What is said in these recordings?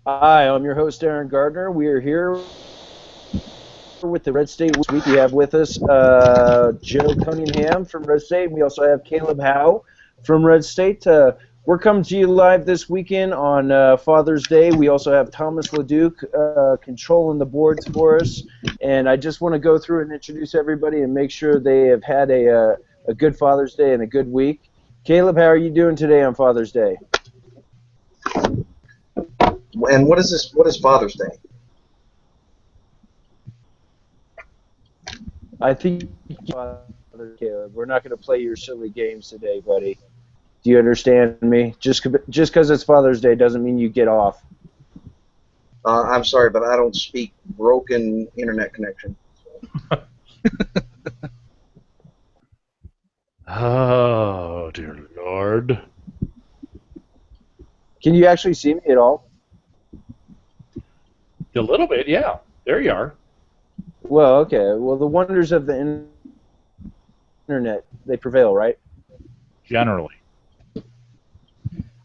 Hi, I'm your host, Aaron Gardner. We are here with the RedState this week. We have with us Joe Cunningham from RedState. We also have Caleb Howe from RedState. We're coming to you live this weekend on Father's Day. We also have Thomas LeDuc controlling the boards for us. And I just want to go through and introduce everybody and make sure they have had a good Father's Day and a good week. Caleb, how are you doing today on Father's Day? And what is this? What is Father's Day? I think, Caleb, we're not going to play your silly games today, buddy. Do you understand me? Just because it's Father's Day doesn't mean you get off. I'm sorry, but I don't speak broken internet connection. Oh, dear Lord. Can you actually see me at all? A little bit, yeah. There you are. Well, okay. Well, the wonders of the internet, they prevail, right? Generally.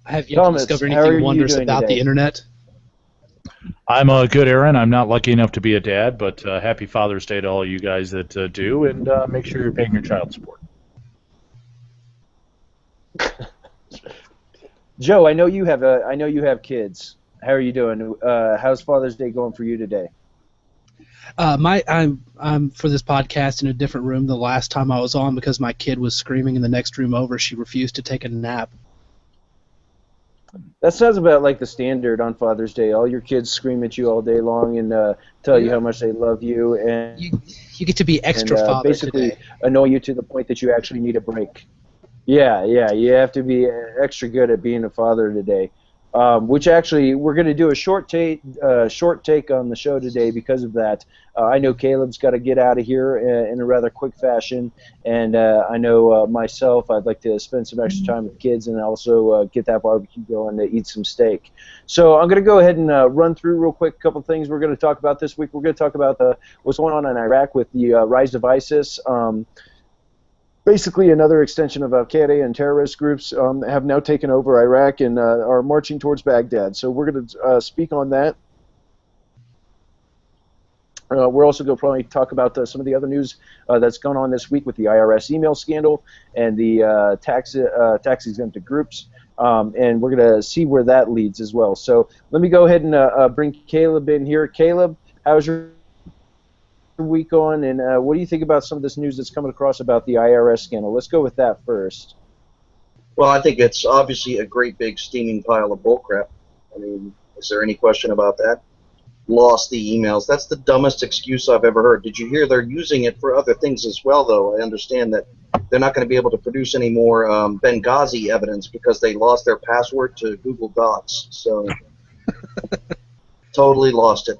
I have yet Thomas, to discover how are anything you wondrous doing about today? the internet. I'm a good Aaron. I'm not lucky enough to be a dad, but happy Father's Day to all you guys that do, and make sure you're paying your child support. Joe, I know you have kids. How are you doing? How's Father's Day going for you today? I'm for this podcast in a different room the last time I was on because my kid was screaming in the next room over. She refused to take a nap. That sounds about like the standard on Father's Day. All your kids scream at you all day long and tell you how much they love you, and You get to be extra father basically today. annoy you to the point that you actually need a break. Yeah, you have to be extra good at being a father today. Which actually, we're going to do a short take on the show today because of that. I know Caleb's got to get out of here in a rather quick fashion, and I know myself, I'd like to spend some extra time with kids and also get that barbecue going to eat some steak. So I'm going to go ahead and run through real quick a couple things we're going to talk about this week. We're going to talk about what's going on in Iraq with the rise of ISIS. Basically, another extension of Al-Qaeda and terrorist groups have now taken over Iraq and are marching towards Baghdad. So we're going to speak on that. We're also going to probably talk about some of the other news that's going on this week with the IRS email scandal and the tax-exempted groups. And we're going to see where that leads as well. So let me go ahead and bring Caleb in here. Caleb, how's your week going, and what do you think about some of this news that's coming across about the IRS scandal? Let's go with that first. Well, I think it's obviously a great big steaming pile of bullcrap. I mean, is there any question about that? Lost the emails. That's the dumbest excuse I've ever heard. Did you hear they're using it for other things as well, though? I understand that they're not going to be able to produce any more Benghazi evidence because they lost their password to Google Docs. So, totally lost it.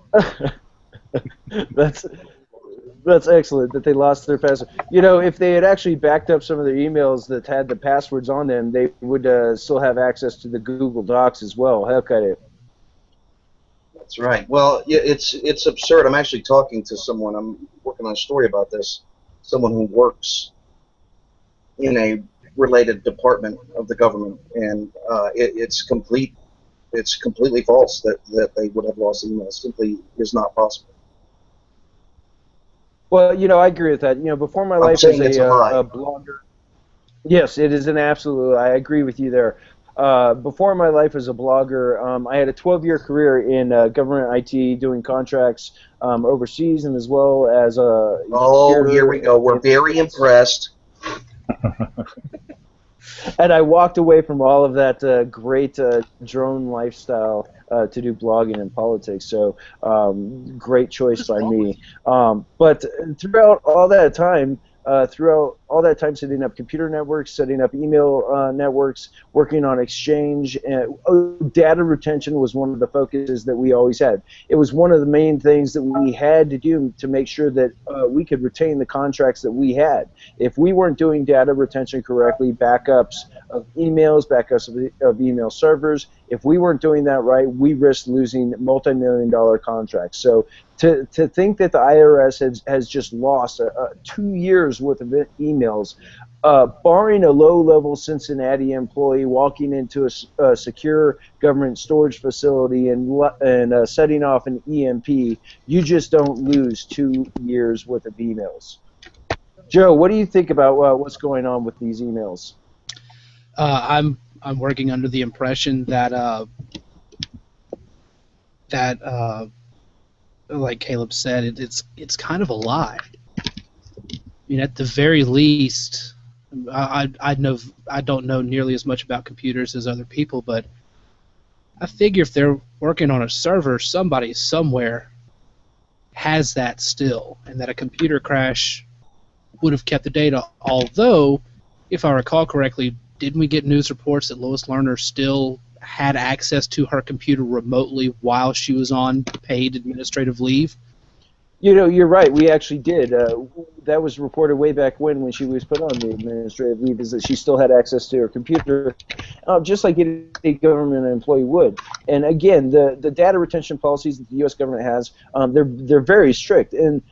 That's excellent that they lost their password. You know, if they had actually backed up some of their emails that had the passwords on them, they would still have access to the Google Docs as well. How could it? That's right. Well, it's absurd. I'm actually talking to someone. I'm working on a story about this. Someone who works in a related department of the government, and it's completely false that they would have lost emails. Simply is not possible. Well, you know, I agree with that. You know, before my life as a blogger, yes, it is an absolute. I agree with you there. Before my life as a blogger, I had a 12-year career in government IT, doing contracts overseas, and as well as here we go. We're very impressed. And I walked away from all of that great drone lifestyle to do blogging and politics. So great choice by me. But throughout all that time, setting up computer networks, setting up email networks, working on Exchange, and data retention was one of the focuses that we always had. It was one of the main things that we had to do to make sure that we could retain the contracts that we had. If we weren't doing data retention correctly, backups of emails, backups of email servers, if we weren't doing that right, we risked losing multi-million-dollar contracts. So to think that the IRS has just lost 2 years worth of emails, barring a low-level Cincinnati employee walking into a secure government storage facility and setting off an EMP, you just don't lose 2 years worth of emails. Joe, what do you think about what's going on with these emails? I'm working under the impression that like Caleb said, it's kind of a lie. I mean, at the very least, I don't know nearly as much about computers as other people, but I figure if they're working on a server, somebody somewhere has that still, and that a computer crash would have kept the data. Although, if I recall correctly, didn't we get news reports that Lois Lerner still had access to her computer remotely while she was on paid administrative leave? You know, you're right. We actually did. That was reported way back when she was put on the administrative leave, is that she still had access to her computer, just like any government employee would. And again, the data retention policies that the U.S. government has, they're very strict. And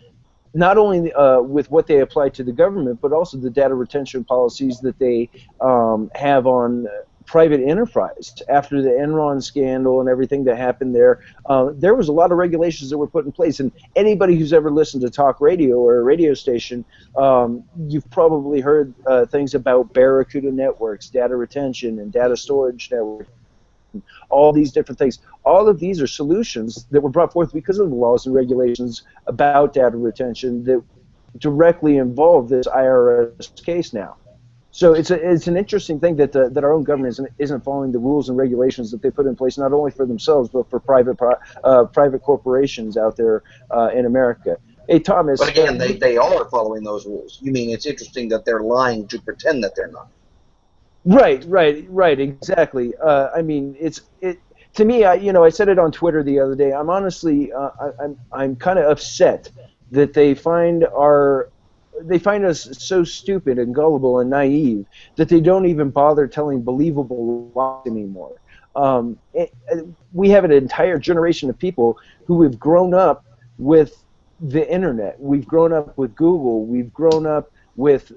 not only with what they apply to the government, but also the data retention policies that they have on private enterprise. After the Enron scandal and everything that happened there, there was a lot of regulations that were put in place. And anybody who's ever listened to talk radio or a radio station, you've probably heard things about Barracuda networks, data retention, and data storage networks. All these different things. All of these are solutions that were brought forth because of the laws and regulations about data retention that directly involve this IRS case now. So it's an interesting thing that our own government isn't following the rules and regulations that they put in place, not only for themselves but for private corporations out there in America. Hey, Thomas. But again, they are following those rules. You mean it's interesting that they're lying to pretend that they're not? Right, exactly. I mean, to me. I said it on Twitter the other day. I'm honestly, I'm kind of upset that they find us so stupid and gullible and naive that they don't even bother telling believable lies anymore. We have an entire generation of people who have grown up with the internet. We've grown up with Google. We've grown up with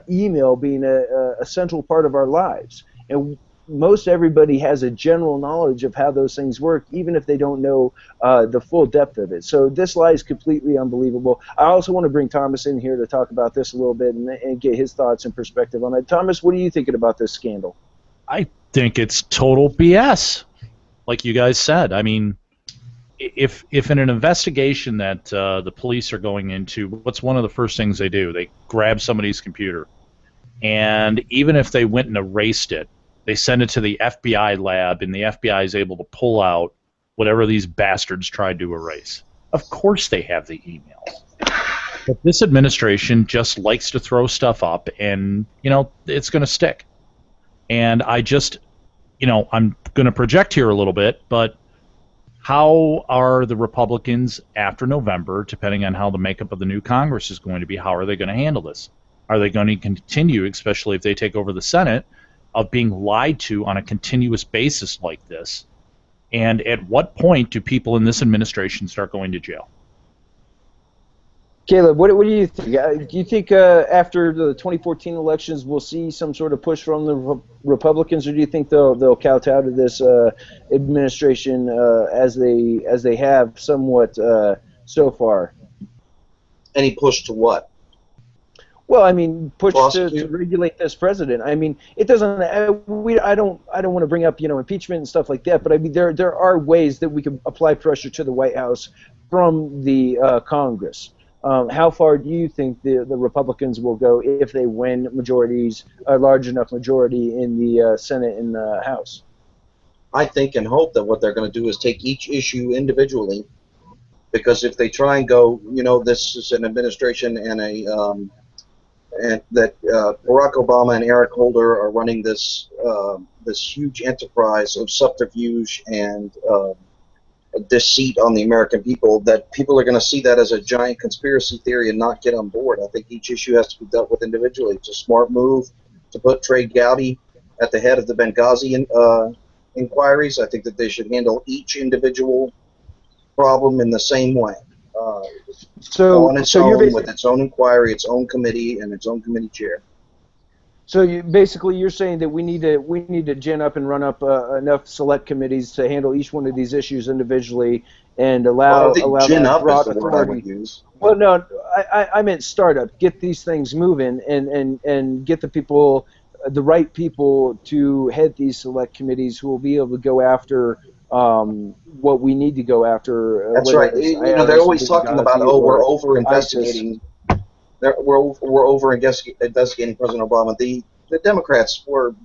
email being a central part of our lives. And most everybody has a general knowledge of how those things work, even if they don't know the full depth of it. So this lie is completely unbelievable. I also want to bring Thomas in here to talk about this a little bit and get his thoughts and perspective on it. Thomas, what are you thinking about this scandal? I think it's total BS, like you guys said. I mean, if in an investigation that the police are going into, what's one of the first things they do? They grab somebody's computer. And even if they went and erased it, they send it to the FBI lab, and the FBI is able to pull out whatever these bastards tried to erase. Of course they have the emails. But this administration just likes to throw stuff up, and, it's going to stick. And I just, I'm going to project here a little bit, but how are the Republicans after November, depending on how the makeup of the new Congress is going to be, how are they going to handle this? Are they going to continue, especially if they take over the Senate, of being lied to on a continuous basis like this? And at what point do people in this administration start going to jail? Caleb, what do you think? Do you think after the 2014 elections we'll see some sort of push from the Republicans, or do you think they'll kowtow to this administration as they have somewhat so far? Any push to what? Well, I mean, push to regulate this president. I mean, it doesn't. I don't want to bring up impeachment and stuff like that. But I mean, there are ways that we can apply pressure to the White House from the Congress. How far do you think the Republicans will go if they win majorities, a large enough majority in the Senate and the House? I think and hope that what they're going to do is take each issue individually, because if they try and go, this is an administration and that Barack Obama and Eric Holder are running this huge enterprise of subterfuge and deceit on the American people, that people are going to see that as a giant conspiracy theory and not get on board. I think each issue has to be dealt with individually. It's a smart move to put Trey Gowdy at the head of the Benghazi inquiries. I think that they should handle each individual problem in the same way. On its own, with its own inquiry, its own committee, and its own committee chair. So basically, you're saying that we need to gin up and run up enough select committees to handle each one of these issues individually, and Well, I allow don't think allow gin that up is broad the word I authority. would use. Well, no, I meant startup. Get these things moving, and get the people, the right people, to head these select committees who will be able to go after what we need to go after, That's whether right. it's You know, they're IRS, always talking about, Benghazi, oh, we're or over ISIS. investigating. We're over investigating President Obama. The Democrats were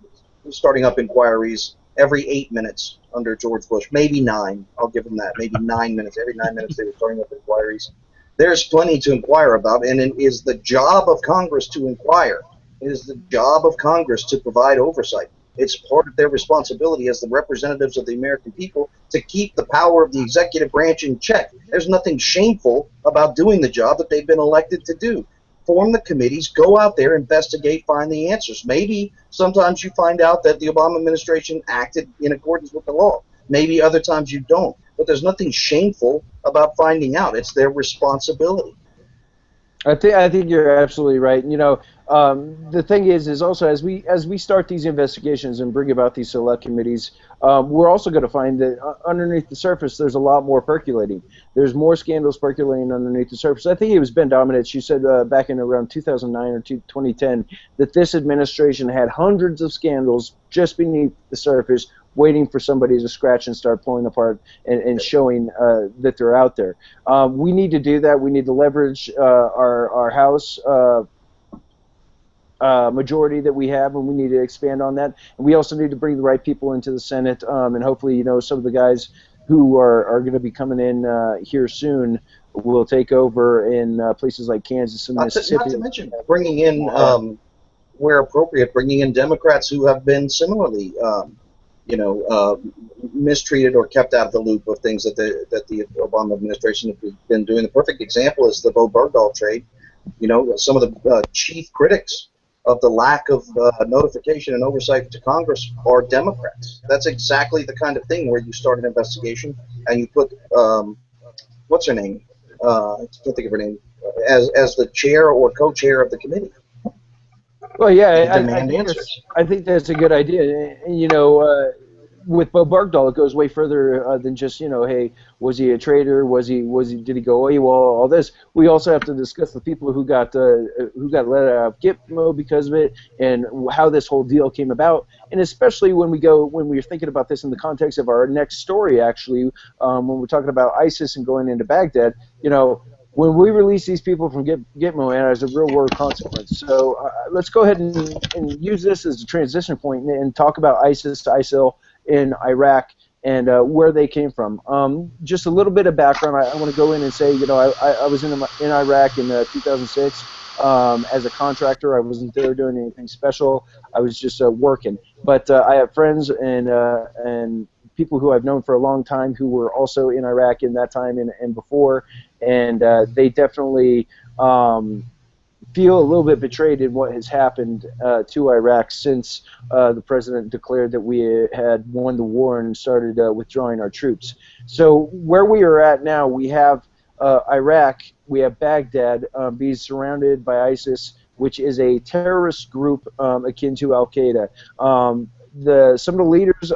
starting up inquiries every 8 minutes under George Bush, maybe 9. I'll give them that. Maybe 9 minutes. Every 9 minutes they were starting up inquiries. There's plenty to inquire about, and it is the job of Congress to inquire. It is the job of Congress to provide oversight. It's part of their responsibility as the representatives of the American people to keep the power of the executive branch in check. There's nothing shameful about doing the job that they've been elected to do. Form the committees, go out there, investigate, find the answers. Maybe sometimes you find out that the Obama administration acted in accordance with the law. Maybe other times you don't. But there's nothing shameful about finding out. It's their responsibility. I think you're absolutely right. You know, the thing is also as we start these investigations and bring about these select committees, we're also going to find that underneath the surface there's a lot more percolating. There's more scandals percolating underneath the surface. I think it was Ben Domenech who said back in around 2009 or 2010 that this administration had hundreds of scandals just beneath the surface, waiting for somebody to scratch and start pulling apart and showing that they're out there. We need to do that. We need to leverage our House majority that we have, and we need to expand on that. And we also need to bring the right people into the Senate, and hopefully, you know, some of the guys who are going to be coming in here soon will take over in places like Kansas and Mississippi. Not to mention bringing in, where appropriate, bringing in Democrats who have been similarly mistreated or kept out of the loop of things that the Obama administration has been doing. The perfect example is the Bo Bergdahl trade. You know, some of the chief critics of the lack of notification and oversight to Congress are Democrats. That's exactly the kind of thing where you start an investigation and you put what's her name? I can't think of her name. As the chair or co-chair of the committee. Well, yeah, I think that's a good idea. And, you know, with Bo Bergdahl, it goes way further than just, you know, hey, was he a traitor? Did he go AWOL? All this. We also have to discuss the people who got let out of Gitmo because of it, and how this whole deal came about. And especially when we're thinking about this in the context of our next story, actually, when we're talking about ISIS and going into Baghdad, you know. When we release these people from Gitmo, it has a real-world consequence. So let's go ahead and use this as a transition point and talk about ISIS to ISIL in Iraq and where they came from. Just a little bit of background. I want to go in and say, you know, I was in Iraq in 2006 as a contractor. I wasn't there doing anything special. I was just working. But I have friends and people who I've known for a long time who were also in Iraq in that time and before, and they definitely feel a little bit betrayed in what has happened to Iraq since the president declared that we had won the war and started withdrawing our troops. So where we are at now, we have Iraq, we have Baghdad being surrounded by ISIS, which is a terrorist group akin to Al-Qaeda. Some of the leaders,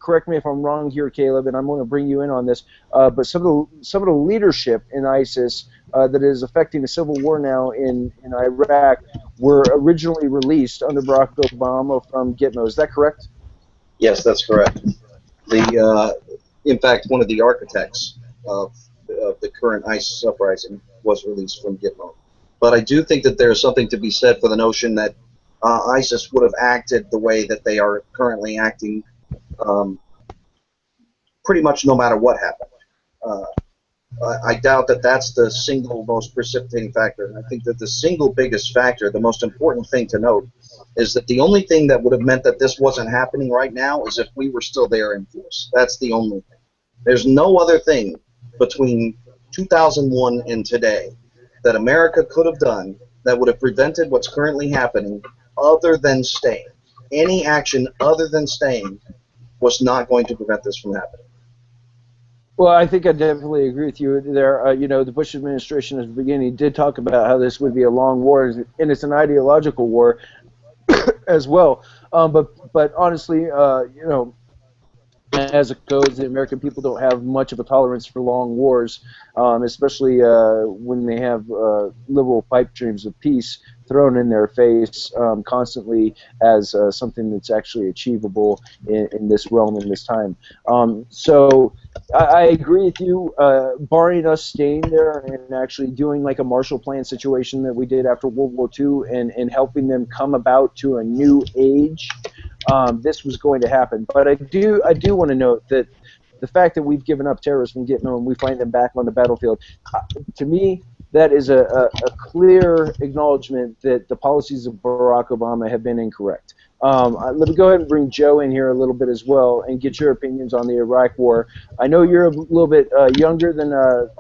correct me if I'm wrong here, Caleb, and I'm going to bring you in on this, but some of the leadership in ISIS that is affecting the civil war now in Iraq were originally released under Barack Obama from Gitmo. Is that correct? Yes, that's correct. In fact, one of the architects of the current ISIS uprising was released from Gitmo. But I do think that there's something to be said for the notion that ISIS would have acted the way that they are currently acting pretty much no matter what happened. I doubt that that's the single most precipitating factor. I think that the single biggest factor, the most important thing to note, is that the only thing that would have meant that this wasn't happening right now is if we were still there in force. That's the only thing. There's no other thing between 2001 and today that America could have done that would have prevented what's currently happening other than staying. Any action other than staying was not going to prevent this from happening. Well, I think I definitely agree with you there. You know, the Bush administration at the beginning did talk about how this would be a long war, and it's an ideological war. as well. But honestly, as it goes, the American people don't have much of a tolerance for long wars, especially when they have liberal pipe dreams of peace thrown in their face constantly as something that's actually achievable in this realm in this time. So I agree with you. Barring us staying there and actually doing like a Marshall Plan situation that we did after World War II and helping them come about to a new age, this was going to happen. But I do want to note that the fact that we've given up terrorists from Gitmo and we find them back on the battlefield, to me, that is a clear acknowledgement that the policies of Barack Obama have been incorrect. Let me go ahead and bring Joe in here a little bit as well and get your opinions on the Iraq War. I know you're a little bit younger than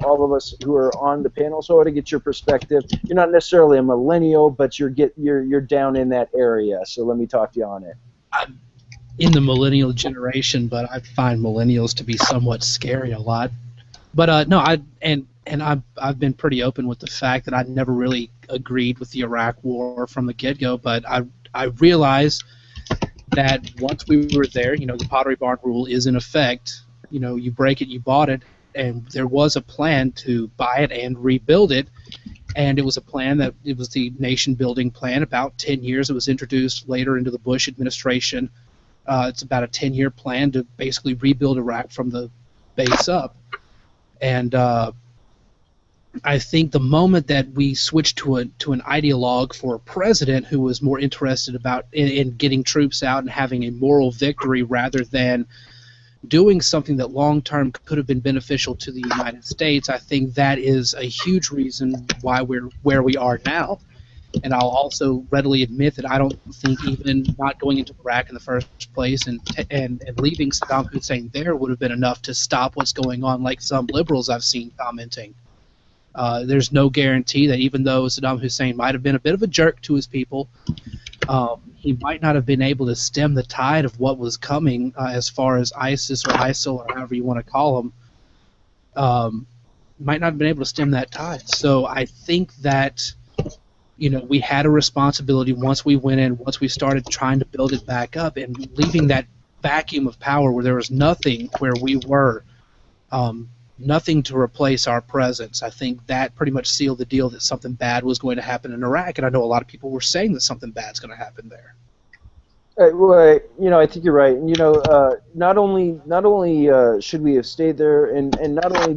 all of us who are on the panel, so I want to get your perspective. You're not necessarily a millennial, but you're down in that area, so let me talk to you on it. I'm in the millennial generation, but I find millennials to be somewhat scary a lot. But no, I've been pretty open with the fact that I never really agreed with the Iraq War from the get-go. But I realized that once we were there, the Pottery Barn rule is in effect. You break it, you bought it, and there was a plan to buy it and rebuild it. And it was a plan it was the nation-building plan. About 10 years, it was introduced later into the Bush administration. It's about a 10-year plan to basically rebuild Iraq from the base up. And I think the moment that we switched to an ideologue for a president who was more interested in getting troops out and having a moral victory rather than doing something that long-term could have been beneficial to the United States, I think that is a huge reason why we're where we are now. And I'll also readily admit that I don't think even not going into Iraq in the first place and leaving Saddam Hussein there would have been enough to stop what's going on, like some liberals I've seen commenting. There's no guarantee that even though Saddam Hussein might have been a bit of a jerk to his people, he might not have been able to stem the tide of what was coming as far as ISIS or ISIL or however you want to call them. Might not have been able to stem that tide. So I think that we had a responsibility once we went in, once we started trying to build it back up, and leaving that vacuum of power where there was nothing where we were, nothing to replace our presence. I think that pretty much sealed the deal that something bad was going to happen in Iraq, and I know a lot of people were saying that something bad's going to happen there. Well, I think you're right. Not only should we have stayed there, and not only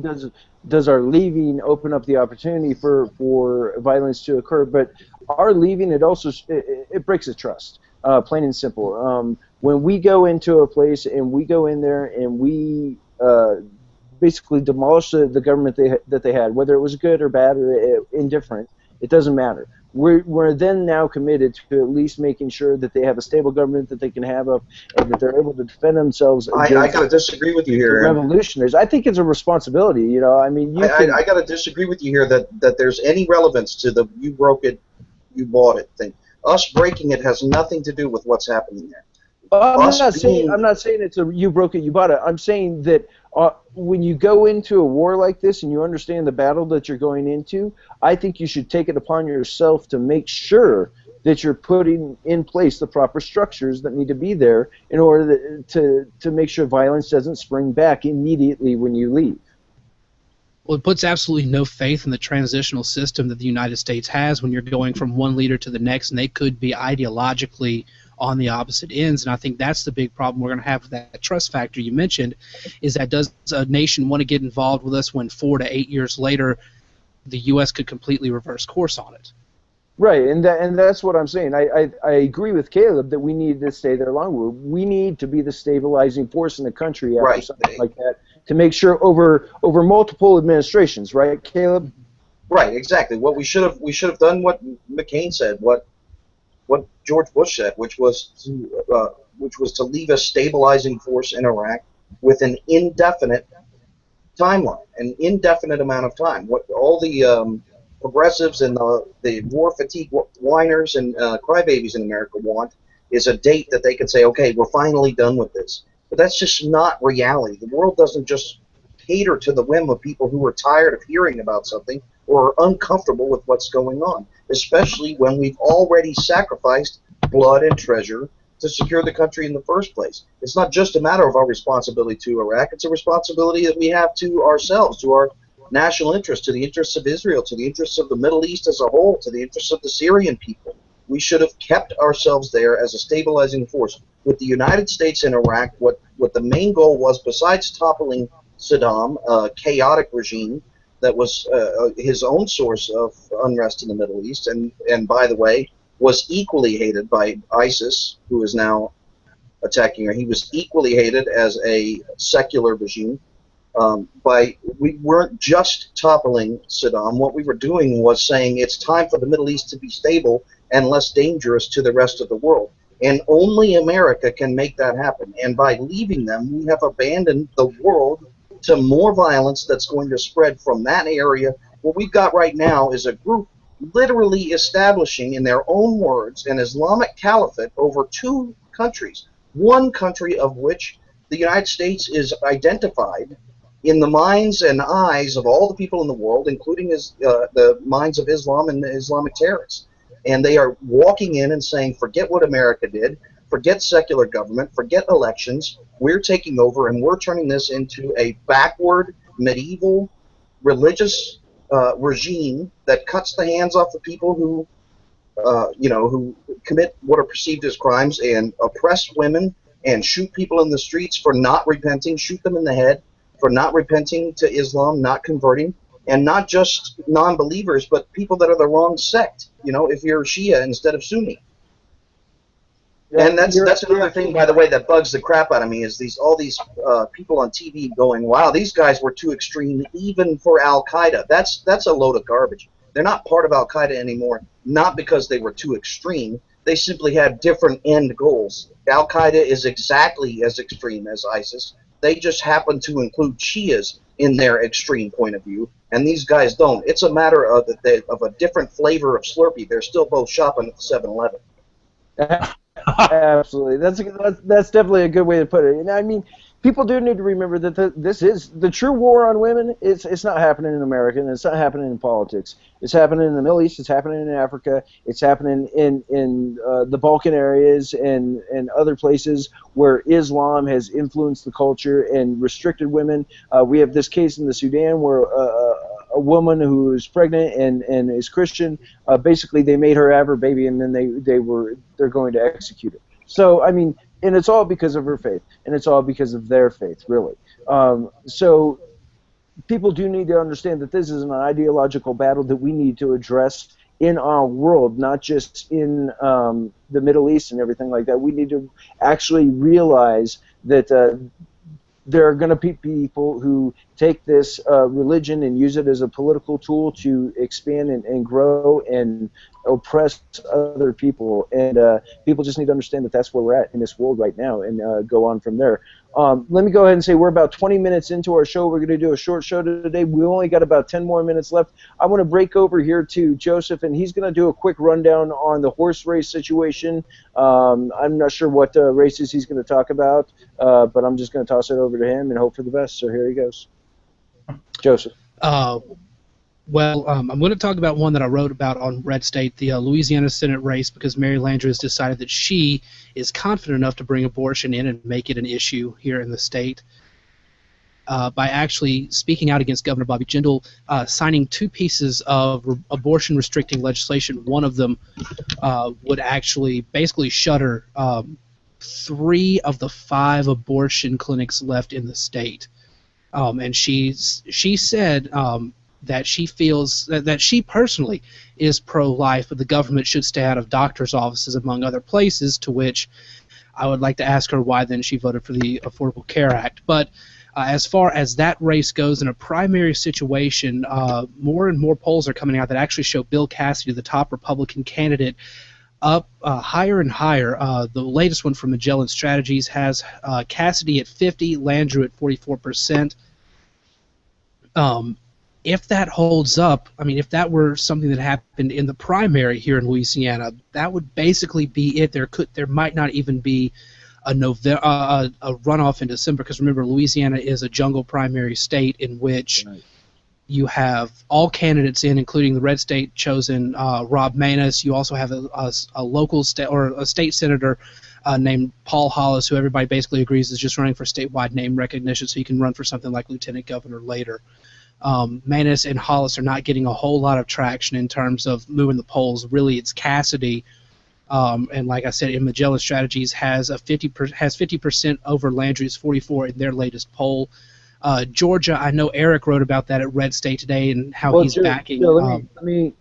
does our leaving open up the opportunity for violence to occur, but our leaving, it breaks the trust, plain and simple. When we go into a place and we go in there and we basically demolish the government that they had, whether it was good or bad or indifferent, it doesn't matter. We're then now committed to at least making sure that they have a stable government that they can have up and that they're able to defend themselves against I got to disagree with you here. Revolutionaries. I think it's a responsibility. I got to disagree with you here that there's any relevance to the you broke it, you bought it thing. Us breaking it has nothing to do with what's happening there. I'm not saying it's a you broke it, you bought it. I'm saying that when you go into a war like this and you understand the battle that you're going into, I think you should take it upon yourself to make sure that you're putting in place the proper structures that need to be there in order to make sure violence doesn't spring back immediately when you leave. Well, it puts absolutely no faith in the transitional system that the United States has when you're going from one leader to the next, and they could be ideologically on the opposite ends. And I think that's the big problem we're going to have with that trust factor you mentioned, is that does a nation want to get involved with us when 4 to 8 years later the U.S. could completely reverse course on it? Right, and that's what I'm saying. I agree with Caleb that we need to stay there longer. We need to be the stabilizing force in the country after something like that, to make sure over multiple administrations, right, Caleb? Right, exactly. What we should have done what McCain said, what George Bush said, which was to leave a stabilizing force in Iraq with an indefinite timeline, an indefinite amount of time. What all the progressives and the war fatigue whiners and crybabies in America want is a date that they can say, okay, we're finally done with this. But that's just not reality. The world doesn't just cater to the whim of people who are tired of hearing about something or are uncomfortable with what's going on, especially when we've already sacrificed blood and treasure to secure the country in the first place. It's not just a matter of our responsibility to Iraq. It's a responsibility that we have to ourselves, to our national interests, to the interests of Israel, to the interests of the Middle East as a whole, to the interests of the Syrian people. We should have kept ourselves there as a stabilizing force. With the United States in Iraq, what the main goal was, besides toppling Saddam, a chaotic regime that was his own source of unrest in the Middle East, and by the way, was equally hated by ISIS, who is now attacking her. He was equally hated as a secular regime. We weren't just toppling Saddam. What we were doing was saying it's time for the Middle East to be stable and less dangerous to the rest of the world. And only America can make that happen. And by leaving them, we have abandoned the world to more violence that's going to spread from that area. What we've got right now is a group literally establishing, in their own words, an Islamic caliphate over two countries, one country of which the United States is identified in the minds and eyes of all the people in the world, including the minds of Islam and the Islamic terrorists. And they are walking in and saying, forget what America did, forget secular government, forget elections, we're taking over and we're turning this into a backward, medieval, religious regime that cuts the hands off the people who, who commit what are perceived as crimes and oppress women and shoot people in the streets for not repenting, shoot them in the head for not repenting to Islam, not converting, and not just non-believers, but people that are the wrong sect. If you're Shia instead of Sunni. Yeah, and that's another thing, by the way, that bugs the crap out of me is all these people on TV going, wow, these guys were too extreme even for Al-Qaeda. That's a load of garbage. They're not part of Al-Qaeda anymore, not because they were too extreme. They simply had different end goals. Al-Qaeda is exactly as extreme as ISIS. They just happen to include Shias in their extreme point of view, and these guys don't. It's a matter of a different flavor of Slurpee. They're still both shopping at the 7-Eleven. Absolutely, that's definitely a good way to put it. And I mean, people do need to remember that this is the true war on women. It's not happening in America, and it's not happening in politics. It's happening in the Middle East. It's happening in Africa. It's happening in the Balkan areas and other places where Islam has influenced the culture and restricted women. We have this case in the Sudan where a woman who is pregnant and is Christian, basically they made her have her baby, and then they're going to execute her. So I mean, and it's all because of her faith, and it's all because of their faith, really. So people do need to understand that this is an ideological battle that we need to address in our world, not just in the Middle East and everything like that. We need to actually realize that there are going to be people who take this religion and use it as a political tool to expand and grow and oppress other people. And people just need to understand that that's where we're at in this world right now, and go on from there. Let me go ahead and say we're about 20 minutes into our show. We're going to do a short show today. We only got about 10 more minutes left. I want to break over here to Joseph, and he's going to do a quick rundown on the horse race situation. I'm not sure what races he's going to talk about, but I'm just going to toss it over to him and hope for the best. So here he goes. Joseph. Well, I'm going to talk about one that I wrote about on RedState, the Louisiana Senate race, because Mary Landrieu has decided that she is confident enough to bring abortion in and make it an issue here in the state by actually speaking out against Governor Bobby Jindal, signing two pieces of abortion-restricting legislation. One of them would actually basically shutter 3 of the 5 abortion clinics left in the state. And she said that she feels that she personally is pro-life, but the government should stay out of doctors' offices, among other places, to which I would like to ask her why then she voted for the Affordable Care Act. But as far as that race goes, in a primary situation, more and more polls are coming out that actually show Bill Cassidy, the top Republican candidate, up higher and higher. The latest one from Magellan Strategies has Cassidy at 50, Landrieu at 44%. If that holds up, I mean, if that were something that happened in the primary here in Louisiana, that would basically be it. There might not even be a runoff in December, because remember, Louisiana is a jungle primary state in which You have all candidates in, including the red state chosen Rob Maness. You also have a local state or a state senator named Paul Hollis, who everybody basically agrees is just running for statewide name recognition, so he can run for something like lieutenant governor later. Maness and Hollis are not getting a whole lot of traction in terms of moving the polls. Really, it's Cassidy, and like I said, in Magellan Strategies has 50% over Landry's 44 in their latest poll. Georgia, I know Eric wrote about that at Red State today and how he's backing. Let me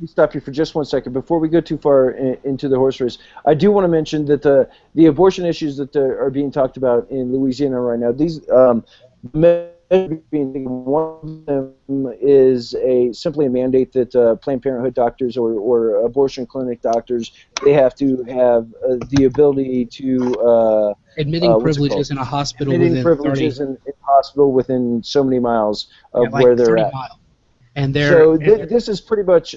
stop you for just 1 second before we go too far into the horse race. I do want to mention that the abortion issues that are being talked about in Louisiana right now, these one of them is simply a mandate that Planned Parenthood doctors or abortion clinic doctors, they have to have the ability to admitting privileges in a hospital admitting within privileges 30, in hospital within so many miles of like where they're 30 at. miles. And this is pretty much,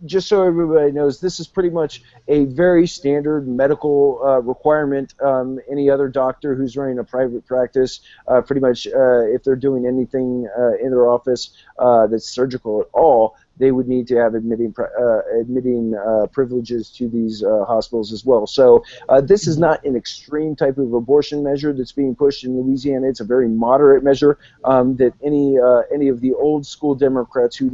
just so everybody knows, this is pretty much a very standard medical requirement. Any other doctor who's running a private practice, pretty much if they're doing anything in their office that's surgical at all, they would need to have admitting privileges to these hospitals as well. So this is not an extreme type of abortion measure that's being pushed in Louisiana. It's a very moderate measure that any of the old school Democrats who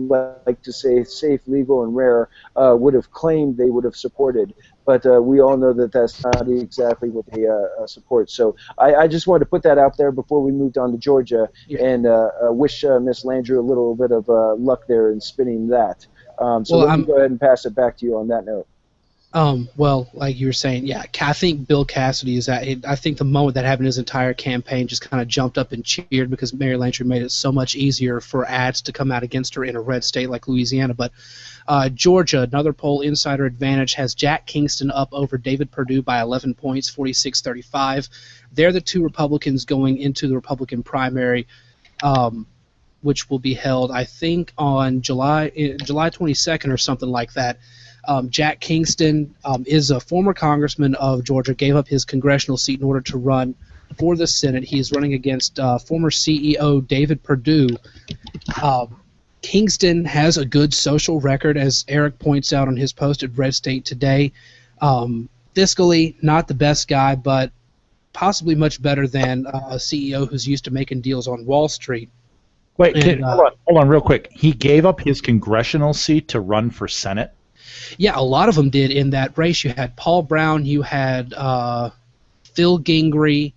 like to say safe, legal, and rare would have claimed they would have supported. But we all know that that's not exactly what they support. So I just wanted to put that out there before we moved on to Georgia, and wish Miss Landry a little bit of luck there in spinning that. Let me go ahead and pass it back to you on that note. Well, like you were saying, yeah, I think Bill Cassidy is at. I think the moment that happened, his entire campaign just kind of jumped up and cheered because Mary Landry made it so much easier for ads to come out against her in a red state like Louisiana. But Georgia, another poll, Insider Advantage, has Jack Kingston up over David Perdue by 11 points, 46-35. They're the two Republicans going into the Republican primary, which will be held, I think, on July 22nd or something like that. Jack Kingston is a former congressman of Georgia, gave up his congressional seat in order to run for the Senate. He is running against former CEO David Perdue. Kingston has a good social record, as Eric points out on his post at Red State today. Fiscally, not the best guy, but possibly much better than a CEO who's used to making deals on Wall Street. Wait, hold on real quick. He gave up his congressional seat to run for Senate? Yeah, a lot of them did in that race. You had Paul Brown, you had Phil Gingrey,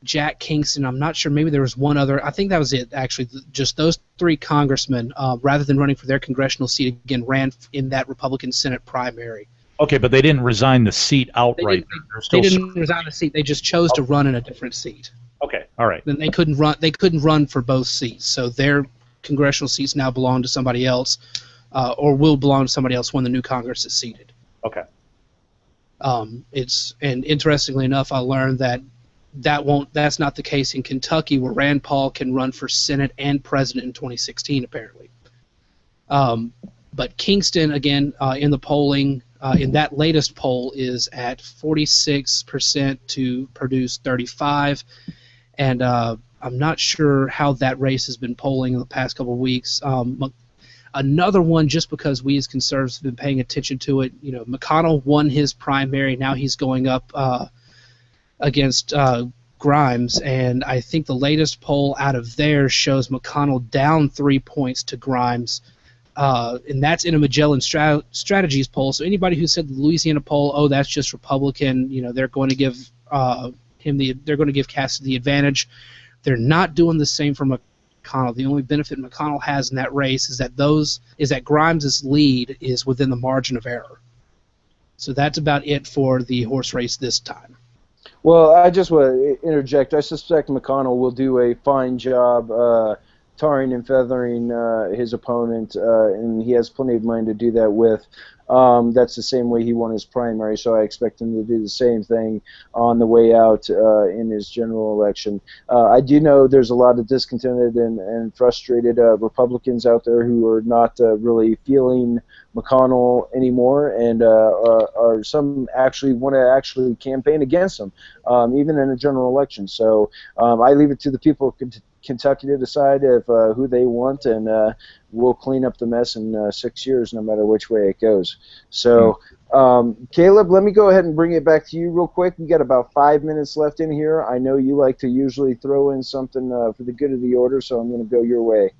Jack Kingston. I'm not sure. Maybe there was one other. I think that was it, actually. Just those three congressmen, rather than running for their congressional seat again, ran in that Republican Senate primary. Okay, but they didn't resign the seat outright. They didn't resign the seat. They just chose to run in a different seat. Okay, all right. Then they couldn't run. They couldn't run for both seats. So their congressional seats now belong to somebody else. Or will belong to somebody else when the new Congress is seated. Okay. And interestingly enough, I learned that's not the case in Kentucky, where Rand Paul can run for Senate and President in 2016, apparently. But Kingston, again, in the polling, in that latest poll, is at 46% to Purdue's 35%. And I'm not sure how that race has been polling in the past couple of weeks. Another one, just because we as conservatives have been paying attention to it, McConnell won his primary. Now he's going up against Grimes, and I think the latest poll out of there shows McConnell down 3 points to Grimes, and that's in a Magellan Strategies poll. So anybody who said the Louisiana poll, oh, that's just Republican, they're going to give they're going to give Cassidy the advantage. They're not doing the same for McConnell. The only benefit McConnell has in that race is that Grimes' lead is within the margin of error. So that's about it for the horse race this time. Well, I just want to interject. I suspect McConnell will do a fine job tarring and feathering his opponent, and he has plenty of money to do that with. That's the same way he won his primary, so I expect him to do the same thing on the way out in his general election. I do know there's a lot of discontented and frustrated Republicans out there who are not really feeling McConnell anymore, and are some actually want to actually campaign against him, even in a general election. So I leave it to the people of Kentucky to decide if who they want, and we'll clean up the mess in 6 years, no matter which way it goes. So, Caleb, let me go ahead and bring it back to you real quick. We got about 5 minutes left in here. I know you like to usually throw in something for the good of the order, so I'm going to go your way.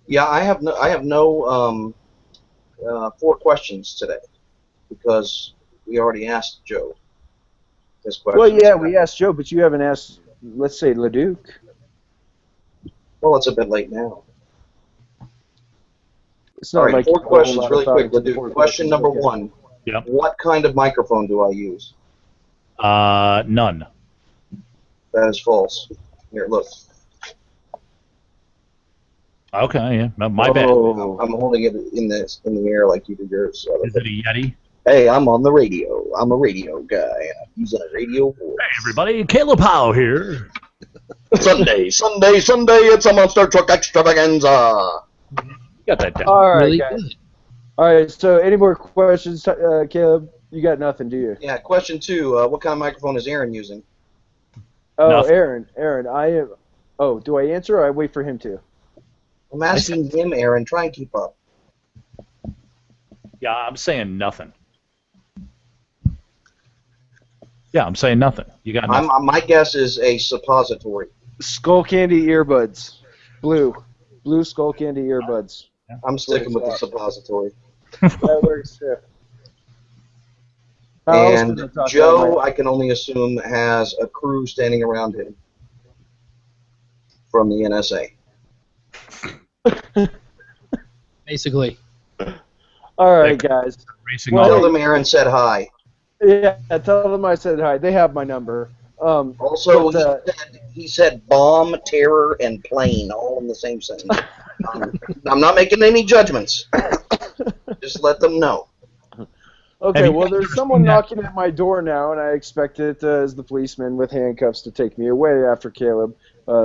Yeah, I have no 4 questions today because we already asked Joe this question. Well, yeah, we asked Joe, but you haven't asked, let's say, LeDuc. Well, it's a bit late now. It's All not right, like 4 questions really quick. LeDuc. LeDuc. Question number 1. Yep. What kind of microphone do I use? None. That is false. Here, look. Okay, yeah, my bad. I'm holding it in the air like you do yours. So Is it a Yeti? hey, I'm on the radio. I'm a radio guy. I'm using a radio voice. Hey, everybody, Caleb Howe here. Sunday, it's a monster truck extravaganza. Got that down. All right, Really guys. good. All right, so any more questions, Caleb? You got nothing, do you? Yeah, question 2. What kind of microphone is Aaron using? Oh, Nothing. Aaron, I am. Oh, do I answer or I wait for him to? I'm asking him, Aaron. Try and keep up. Yeah, I'm saying nothing. Yeah, I'm saying nothing. You got nothing. My guess is a suppository. Skull candy earbuds, blue skull candy earbuds. I'm sticking with the suppository. That works too. How else can I And talk about Joe, my- I can only assume, has a crew standing around him from the NSA. Basically. All right, guys. Racing Well, Tell on. them Aaron said hi. Yeah, tell them I said hi. They have my number. Also, But, he said bomb, terror, and plane all in the same sentence. I'm not making any judgments. Just let them know. Okay, Have you well, guys there's ever someone seen that- knocking at my door now, and I expect it as the policeman with handcuffs to take me away after Caleb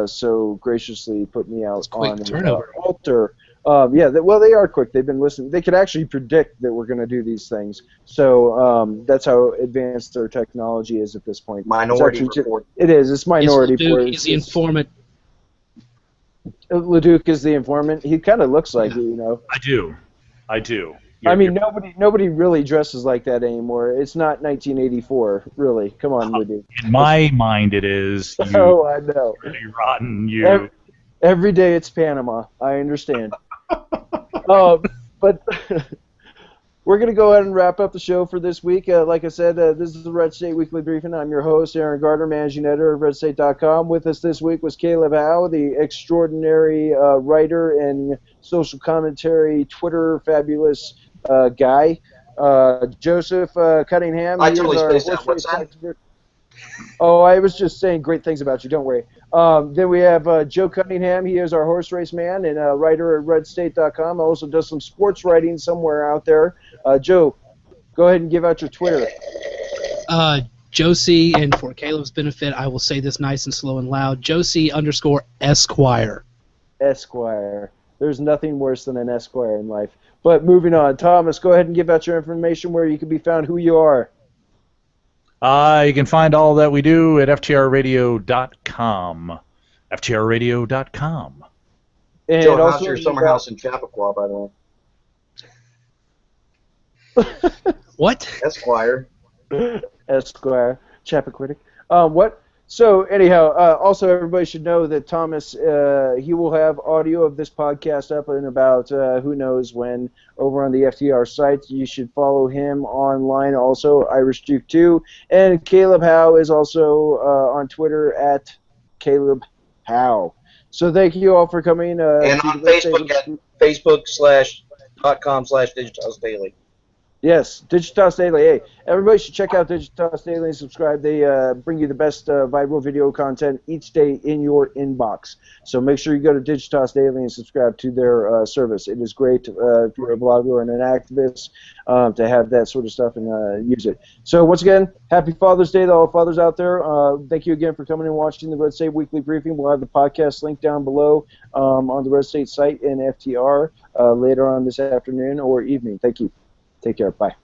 so graciously put me out It's quick on the turnover. altar. Yeah, well, they are quick. They've been listening. They could actually predict that we're going to do these things. So that's how advanced their technology is at this point. Minority It's actually report. It is. It's minority He's report. He's the informant. LeDuc is the informant. He kind of looks like it, you know. I do. I mean, nobody really dresses like that anymore. It's not 1984, really. Come on, LeDuc. In my mind, it is. You Oh, I know. pretty rotten. You. Every day it's Panama. I understand. But we're going to go ahead and wrap up the show for this week. Like I said, this is the Red State Weekly Briefing. I'm your host, Aaron Gardner, managing editor of RedState.com. With us this week was Caleb Howe, the extraordinary writer and social commentary, Twitter fabulous guy. Joseph Cunningham. I he is totally our spaced out. horse What's race that? expert. Oh, I was just saying great things about you. Don't worry. Then we have Joe Cunningham. He is our horse race man and a writer at RedState.com. Also does some sports writing somewhere out there. Joe, go ahead and give out your Twitter. Josie, and for Caleb's benefit, I will say this nice and slow and loud. Josie_Esquire. Esquire. There's nothing worse than an Esquire in life. But moving on. Thomas, go ahead and give out your information where you can be found, who you are. You can find all that we do at FTRradio.com. FTRradio.com. And Joe, how's also your summer house in Chappaqua, by the way? What? Esquire. Esquire, Chappaquiddick. What? So anyhow, also everybody should know that Thomas, he will have audio of this podcast up in about who knows when over on the FTR site. You should follow him online also, Irish Duke 2. And Caleb Howe is also on Twitter at Caleb Howe. So thank you all for coming. And on Facebook at Facebook.com/Digitalsdaily. Yes, Digitas Daily. Hey, everybody should check out Digitas Daily and subscribe. They bring you the best viral video content each day in your inbox. So make sure you go to Digitas Daily and subscribe to their service. It is great if you're a blogger and an activist to have that sort of stuff and use it. So once again, happy Father's Day to all fathers out there. Thank you again for coming and watching the Red State Weekly Briefing. We'll have the podcast link down below on the Red State site and FTR later on this afternoon or evening. Thank you. Take care. Bye.